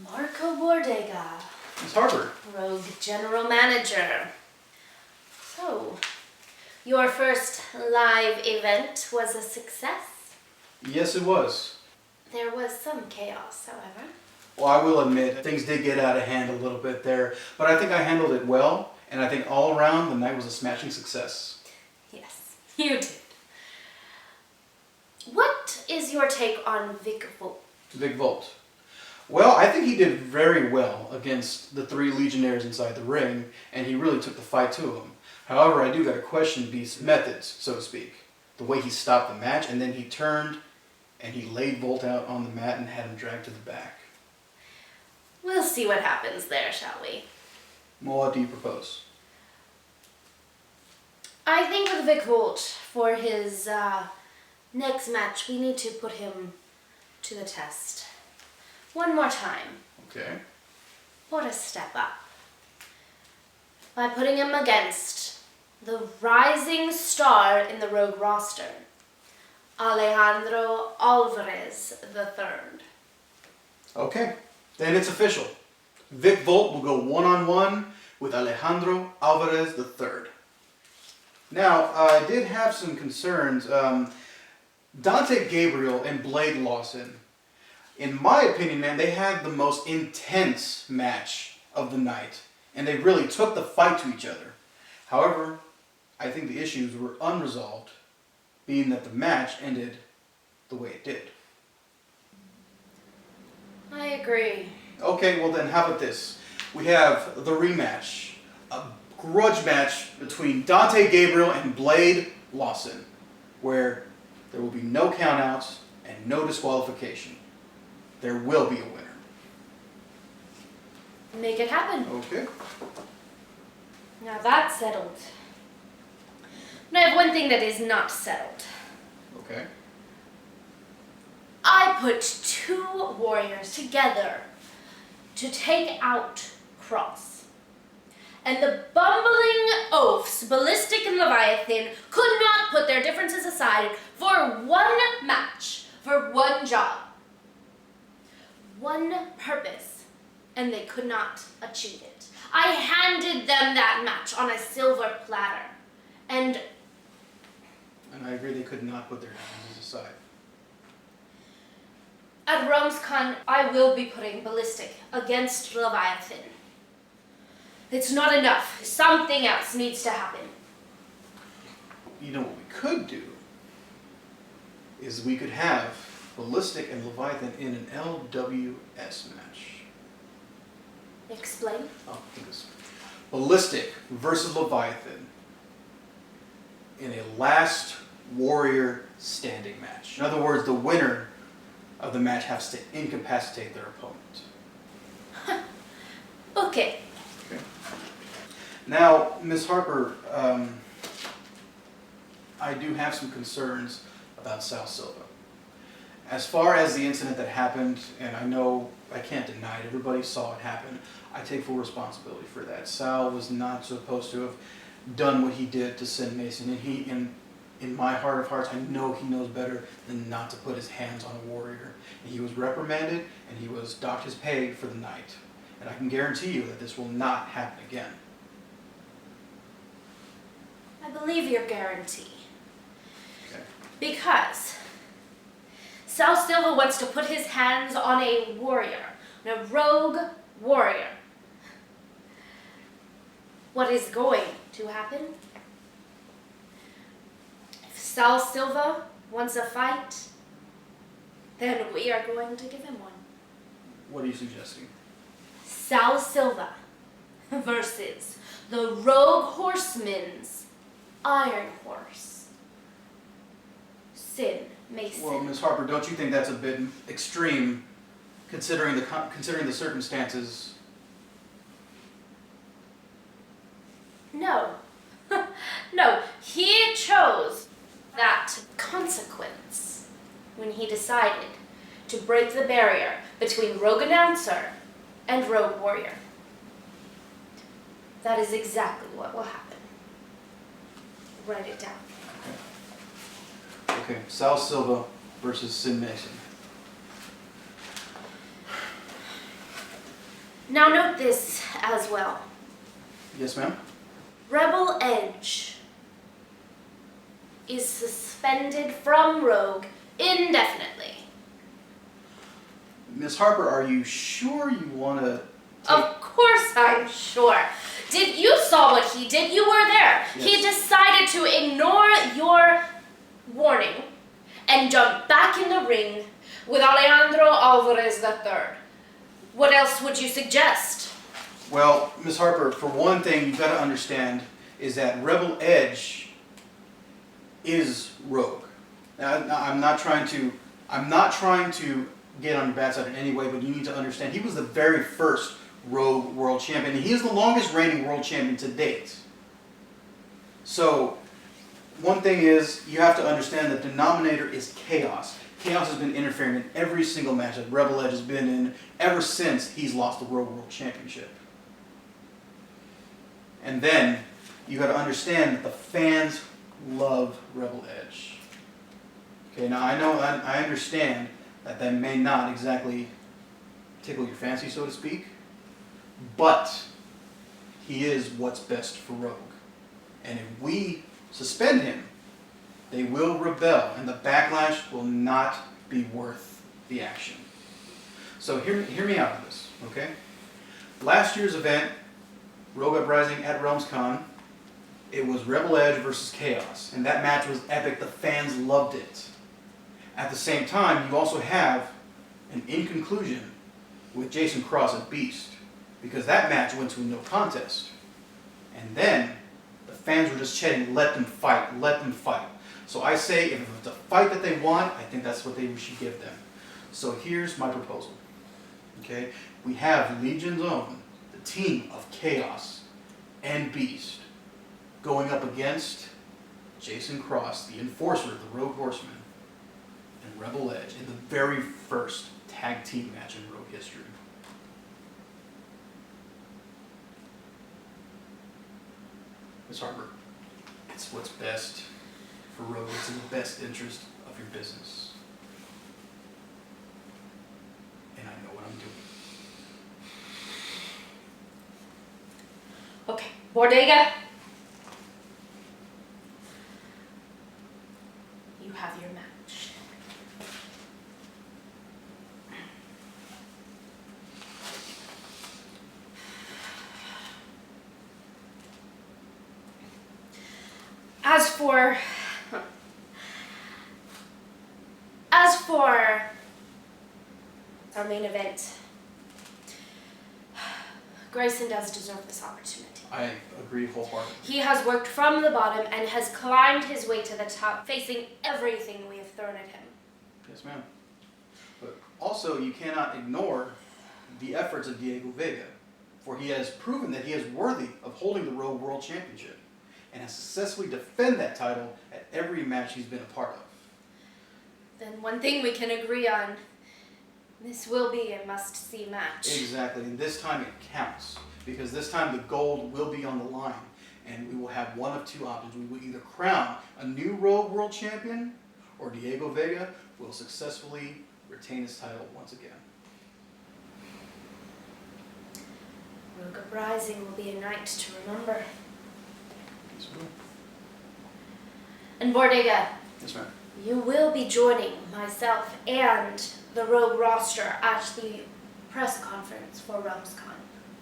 Marco Bordega, Miss Harper. Rogue General Manager. So, your first live event was a success? Yes, it was. There was some chaos, however. Well, I will admit, things did get out of hand a little bit there, but I think I handled it well, and I think all around the night was a smashing success. Yes, you did. What is your take on Vic Volt? Vic Volt. Well, I think he did very well against the 3 Legionnaires inside the ring, and he really took the fight to him. However, I do got to question Beast's methods, so to speak. The way he stopped the match, and then he turned, and he laid Volt out on the mat and had him dragged to the back. We'll see what happens there, shall we? Well, what do you propose? I think with Vic Volt, for his next match, we need to put him to the test. One more time. Okay. Put a step up. By putting him against the rising star in the Rogue roster, Alejandro Alvarez III. Okay, then it's official. Vic Volt will go one-on-one with Alejandro Alvarez III. Now, I did have some concerns. Dante Gabriel and Blade Lawson, in my opinion, man, they had the most intense match of the night, and they really took the fight to each other. However, I think the issues were unresolved, being that the match ended the way it did. I agree. Okay, well then, how about this? We have the rematch, a grudge match between Dante Gabriel and Blade Lawson, where there will be no countouts and no disqualification. There will be a winner. Make it happen. Okay. Now that's settled. But I have one thing that is not settled. Okay. I put 2 warriors together to take out Cross. And the bumbling oafs, Ballistic and Leviathan, could not put their differences aside for one match, for one job. One purpose, and they could not achieve it. I handed them that match on a silver platter, and I agree they could not put their differences aside. at RomesCon, I will be putting Ballistic against Leviathan. It's not enough. Something else needs to happen. You know what we could do is we could have Ballistic and Leviathan in an LWS match. Explain. Oh, this. Ballistic versus Leviathan in a last warrior standing match. In other words, the winner of the match has to incapacitate their opponent. Okay. Okay. Now, Ms. Harper, I do have some concerns about Sal Silva. As far as the incident that happened, and I know I can't deny it, everybody saw it happen, I take full responsibility for that. Sal was not supposed to have done what he did to Sin Mason, and in my heart of hearts, I know he knows better than not to put his hands on a warrior. And he was reprimanded, and he was docked his pay for the night. And I can guarantee you that this will not happen again. I believe your guarantee. Okay. Because Sal Silva wants to put his hands on a warrior, on a rogue warrior. What is going to happen? If Sal Silva wants a fight, then we are going to give him one. What are you suggesting? Sal Silva versus the Rogue Horseman's Iron Horse, Sin Mason. Well, Ms. Harper, don't you think that's a bit extreme, considering the circumstances? No. No, he chose that consequence when he decided to break the barrier between Rogue Announcer and Rogue Warrior. That is exactly what will happen. Write it down. Okay, Sal Silva versus Sin Mason. Now note this as well. Yes, ma'am? Rebel Edge is suspended from Rogue indefinitely. Miss Harper, are you sure you want to Of course I'm sure. You saw what he did. You were there. Yes. He decided to ignore your warning and jump back in the ring with Alejandro Alvarez III. What else would you suggest? Well, Miss Harper, for one thing, you've got to understand is that Rebel Edge is Rogue. Now, I'm not trying to get on your bad side in any way, but you need to understand he was the very first Rogue World Champion, and he is the longest reigning World Champion to date. So, one thing is you have to understand the denominator is chaos. Chaos has been interfering in every single match that Rebel Edge has been in ever since he's lost the Rogue World Championship. And then you got to understand that the fans love Rebel Edge. Okay, now I understand that may not exactly tickle your fancy, so to speak, but he is what's best for Rogue. And if we suspend him, they will rebel, and the backlash will not be worth the action. So hear me out on this, okay? Last year's event, Rogue Uprising at RealmsCon, it was Rebel Edge versus Chaos, and that match was epic. The fans loved it. At the same time, you also have an in conclusion with Jason Cross at Beast, because that match went to a no contest. And then the fans were just chanting, let them fight, let them fight. So I say, if it's a fight that they want, I think that's what we should give them. So here's my proposal. Okay, we have Legion's Own, the team of Chaos and Beast, going up against Jason Cross, the enforcer, the Rogue Horseman, and Rebel Edge in the very first tag team match in Rogue history. Miss Harper, it's what's best for Rogue. It's in the best interest of your business. And I know what I'm doing. Okay, Bodega. You have your match. As for our main event, Grayson does deserve this opportunity. I agree wholeheartedly. He has worked from the bottom and has climbed his way to the top, facing everything we have thrown at him. Yes, ma'am. But also, you cannot ignore the efforts of Diego Vega, for he has proven that he is worthy of holding the Rogue World Championship and has successfully defended that title at every match he's been a part of. Then one thing we can agree on, this will be a must-see match. Exactly, and this time it counts, because this time the gold will be on the line, and we will have one of two options. We will either crown a new Rogue World Champion, or Diego Vega will successfully retain his title once again. Rogue Uprising will be a night to remember. Yes, ma'am. And Bodega, Yes, ma'am. you will be joining myself and the Rogue roster at the press conference for RealmsCon,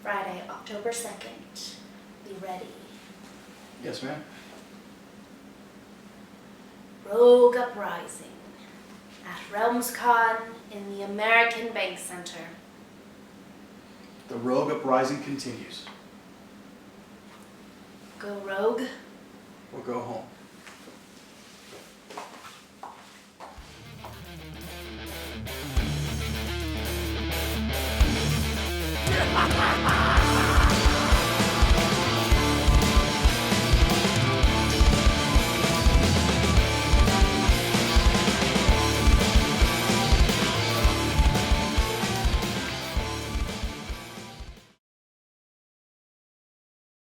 Friday, October 2nd. Be ready. Yes, ma'am. Rogue Uprising at RealmsCon in the American Bank Center. The Rogue Uprising continues. Go Rogue. Or go home. Ha ha ha!